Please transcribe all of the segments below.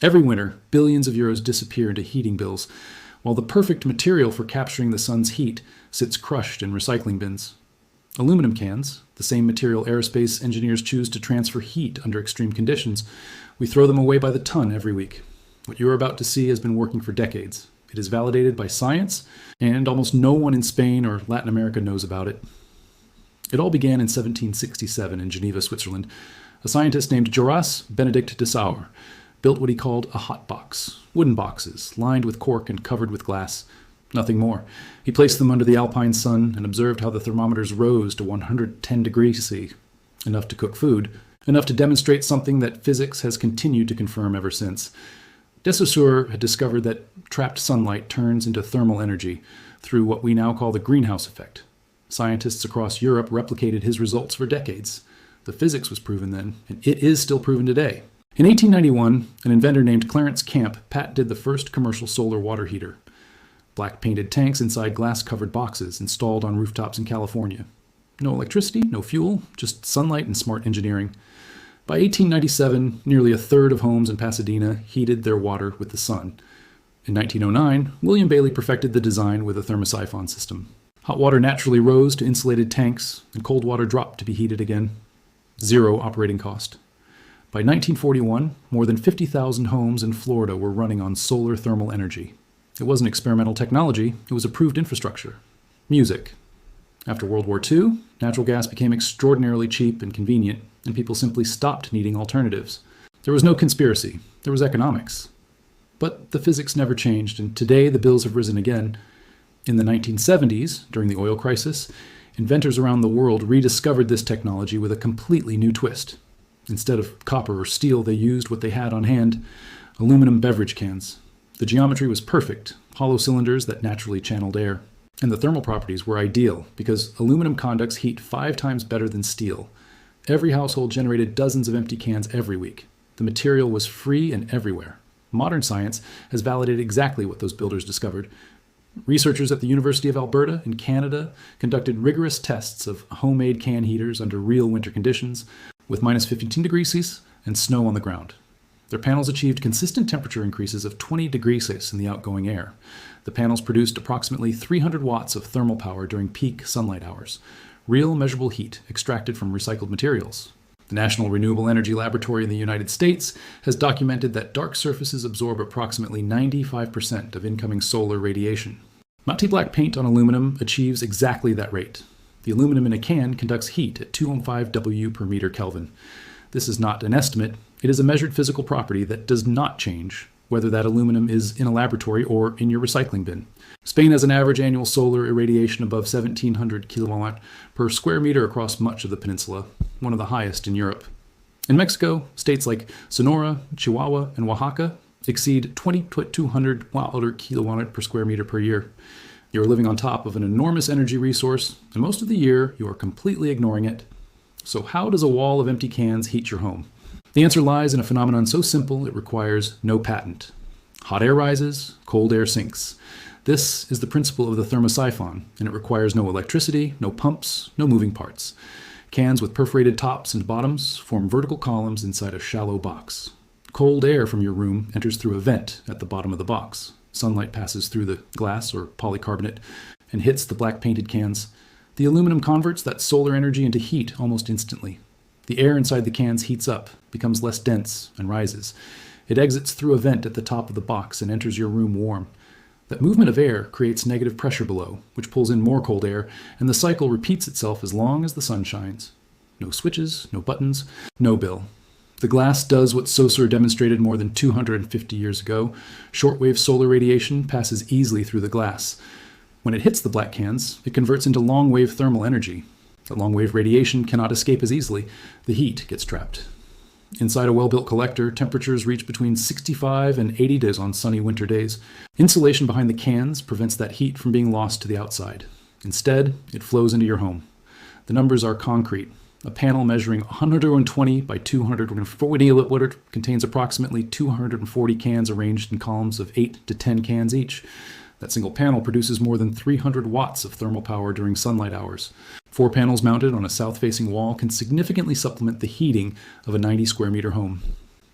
Every winter, billions of euros disappear into heating bills, while the perfect material for capturing the sun's heat sits crushed in recycling bins. Aluminum cans, the same material aerospace engineers choose to transfer heat under extreme conditions, we throw them away by the ton every week. What you're about to see has been working for decades. It is validated by science, and almost no one in Spain or Latin America knows about it. It all began in 1767 in Geneva, Switzerland. A scientist named Joras Benedict de Sauer built what he called a hot box, wooden boxes lined with cork and covered with glass. Nothing more. He placed them under the alpine sun and observed how the thermometers rose to 110 degrees C, enough to cook food, enough to demonstrate something that physics has continued to confirm ever since. De Saussure had discovered that trapped sunlight turns into thermal energy through what we now call the greenhouse effect. Scientists across Europe replicated his results for decades. The physics was proven then, and it is still proven today. In 1891, an inventor named Clarence Camp patented the first commercial solar water heater. Black painted tanks inside glass-covered boxes installed on rooftops in California. No electricity, no fuel, just sunlight and smart engineering. By 1897, nearly a third of homes in Pasadena heated their water with the sun. In 1909, William Bailey perfected the design with a thermosiphon system. Hot water naturally rose to insulated tanks, and cold water dropped to be heated again. Zero operating cost. By 1941, more than 50,000 homes in Florida were running on solar thermal energy. It wasn't experimental technology, it was approved infrastructure. Music. After World War II, natural gas became extraordinarily cheap and convenient, and people simply stopped needing alternatives. There was no conspiracy, there was economics. But the physics never changed, and today the bills have risen again. In the 1970s, during the oil crisis, inventors around the world rediscovered this technology with a completely new twist. Instead of copper or steel, they used what they had on hand, aluminum beverage cans. The geometry was perfect, hollow cylinders that naturally channeled air. And the thermal properties were ideal because aluminum conducts heat 5 times better than steel. Every household generated dozens of empty cans every week. The material was free and everywhere. Modern science has validated exactly what those builders discovered. Researchers at the University of Alberta in Canada conducted rigorous tests of homemade can heaters under real winter conditions with minus 15 degrees Celsius and snow on the ground. Their panels achieved consistent temperature increases of 20 degrees Celsius in the outgoing air. The panels produced approximately 300 watts of thermal power during peak sunlight hours, real measurable heat extracted from recycled materials. The National Renewable Energy Laboratory in the United States has documented that dark surfaces absorb approximately 95% of incoming solar radiation. Mounty Black paint on aluminum achieves exactly that rate. The aluminum in a can conducts heat at 205 W per meter Kelvin. This is not an estimate, it is a measured physical property that does not change whether that aluminum is in a laboratory or in your recycling bin. Spain has an average annual solar irradiation above 1,700 kilowatt per square meter across much of the peninsula, one of the highest in Europe. In Mexico, states like Sonora, Chihuahua, and Oaxaca exceed 2,200 watt-kilowatt per square meter per year. You're living on top of an enormous energy resource, and most of the year you are completely ignoring it. So how does a wall of empty cans heat your home? The answer lies in a phenomenon so simple it requires no patent. Hot air rises, cold air sinks. This is the principle of the thermosiphon, and it requires no electricity, no pumps, no moving parts. Cans with perforated tops and bottoms form vertical columns inside a shallow box. Cold air from your room enters through a vent at the bottom of the box. Sunlight passes through the glass or polycarbonate and hits the black painted cans. The aluminum converts that solar energy into heat almost instantly. The air inside the cans heats up, becomes less dense, and rises. It exits through a vent at the top of the box and enters your room warm. That movement of air creates negative pressure below, which pulls in more cold air, and the cycle repeats itself as long as the sun shines. No switches, no buttons, no bill. The glass does what Saussure demonstrated more than 250 years ago. Shortwave solar radiation passes easily through the glass. When it hits the black cans, it converts into long-wave thermal energy. The long-wave radiation cannot escape as easily. The heat gets trapped. Inside a well-built collector, temperatures reach between 65 and 80 degrees on sunny winter days. Insulation behind the cans prevents that heat from being lost to the outside. Instead, it flows into your home. The numbers are concrete. A panel measuring 120 by 240 contains approximately 240 cans arranged in columns of 8 to 10 cans each. That single panel produces more than 300 watts of thermal power during sunlight hours. 4 panels mounted on a south-facing wall can significantly supplement the heating of a 90 square meter home.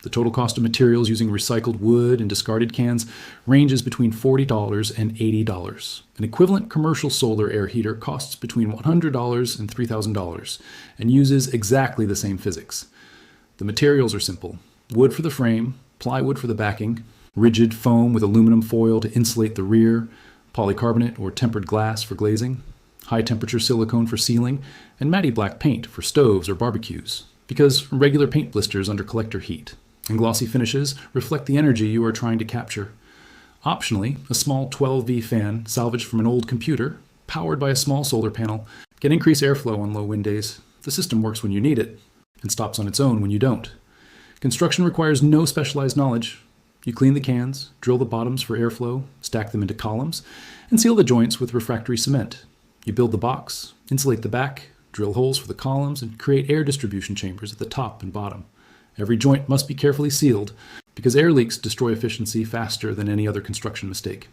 The total cost of materials using recycled wood and discarded cans ranges between $40 and $80. An equivalent commercial solar air heater costs between $100 and $3,000 and uses exactly the same physics. The materials are simple: wood for the frame, plywood for the backing, rigid foam with aluminum foil to insulate the rear, polycarbonate or tempered glass for glazing, high-temperature silicone for sealing, and matty black paint for stoves or barbecues, because regular paint blisters under collector heat, and glossy finishes reflect the energy you are trying to capture. Optionally, a small 12V fan salvaged from an old computer, powered by a small solar panel, can increase airflow on low wind days. The system works when you need it, and stops on its own when you don't. Construction requires no specialized knowledge. You clean the cans, drill the bottoms for airflow, stack them into columns, and seal the joints with refractory cement. You build the box, insulate the back, drill holes for the columns, and create air distribution chambers at the top and bottom. Every joint must be carefully sealed, because air leaks destroy efficiency faster than any other construction mistake.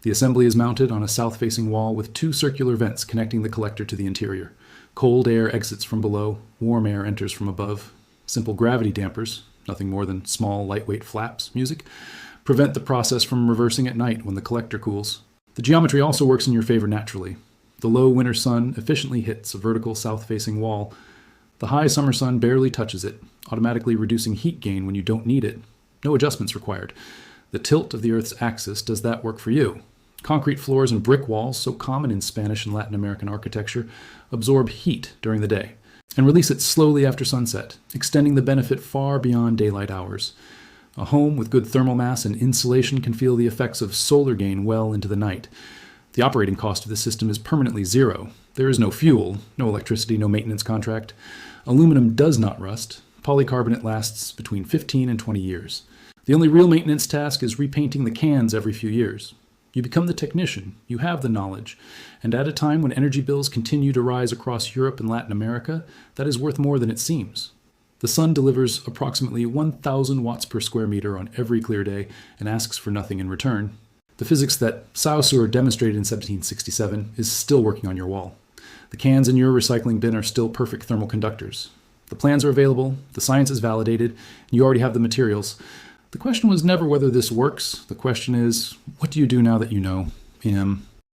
The assembly is mounted on a south-facing wall with 2 circular vents connecting the collector to the interior. Cold air exits from below, warm air enters from above. Simple gravity dampers, nothing more than small, lightweight flaps, prevent the process from reversing at night when the collector cools. The geometry also works in your favor naturally. The low winter sun efficiently hits a vertical south-facing wall. The high summer sun barely touches it, automatically reducing heat gain when you don't need it. No adjustments required. The tilt of the Earth's axis does that work for you. Concrete floors and brick walls, so common in Spanish and Latin American architecture, absorb heat during the day and release it slowly after sunset, extending the benefit far beyond daylight hours. A home with good thermal mass and insulation can feel the effects of solar gain well into the night. The operating cost of the system is permanently zero. There is no fuel, no electricity, no maintenance contract. Aluminum does not rust. Polycarbonate lasts between 15 and 20 years. The only real maintenance task is repainting the cans every few years. You become the technician, you have the knowledge, and at a time when energy bills continue to rise across Europe and Latin America, that is worth more than it seems. The sun delivers approximately 1,000 watts per square meter on every clear day and asks for nothing in return. The physics that Saussure demonstrated in 1767 is still working on your wall. The cans in your recycling bin are still perfect thermal conductors. The plans are available, the science is validated, and you already have the materials. The question was never whether this works. The question is, what do you do now that you know?